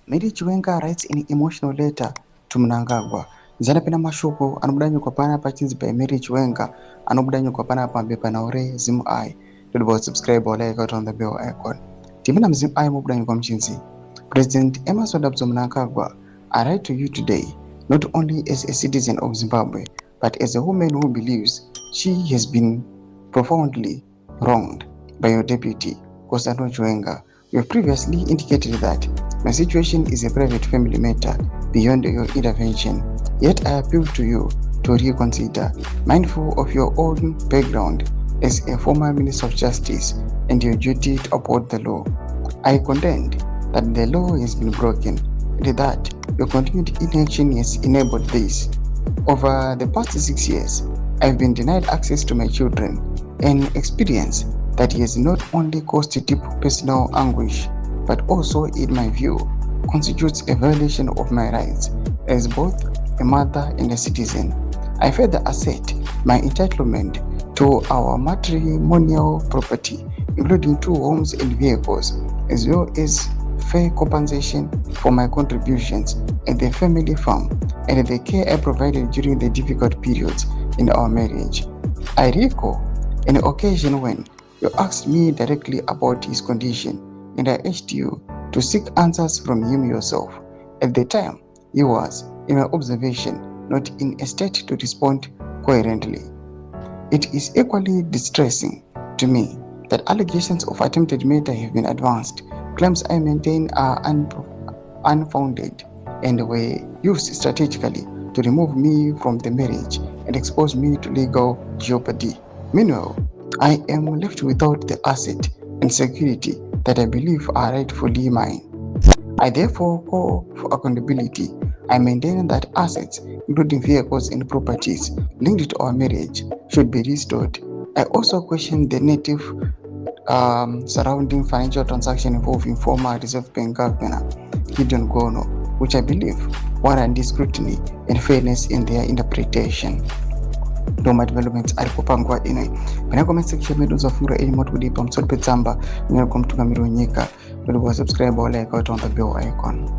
Mary Chiwenga writes in an emotional letter to Mnangagwa. Zanapena mashoko anobudanyuka pana pachinzi by Mary Chiwenga anobudanyuka pana pambe panaure ZVAITWA. Don't subscribe or like on the bell icon. Timina ZVAITWA mubudanyuka mchinzi. President Emerson Mnangagwa, I write to you today not only as a citizen of Zimbabwe but as a woman who believes she has been profoundly wronged by your deputy, Constantine Chiwenga. You have previously indicated that my situation is a private family matter beyond your intervention. Yet I appeal to you to reconsider, mindful of your own background as a former Minister of Justice and your duty to uphold the law. I contend that the law has been broken and that your continued inaction has enabled this. Over the past 6 years, I have been denied access to my children, an experience that has not only caused deep personal anguish, but also, in my view, constitutes a violation of my rights as both a mother and a citizen. I further assert my entitlement to our matrimonial property, including 2 homes and vehicles, as well as fair compensation for my contributions at the family farm and the care I provided during the difficult periods in our marriage. I recall an occasion when you asked me directly about his condition, and I asked you to seek answers from him yourself. At the time, he was, in my observation, not in a state to respond coherently. It is equally distressing to me that allegations of attempted murder have been advanced. Claims I maintain are unfounded and were used strategically to remove me from the marriage and expose me to legal jeopardy. Meanwhile, I am left without the asset and security that I believe are rightfully mine. I therefore call for accountability. I maintain that assets, including vehicles and properties linked to our marriage, should be restored. I also question the narrative surrounding financial transactions involving former Reserve Bank Governor Gideon Gono, which I believe warrant scrutiny and fairness in their interpretation. Doma developments ari kupangwa ine pana comment section medu zafura ili moto kudipa msodi petsamba ngene kumtunga miro nyika. Don't subscribe or like out on the bell icon.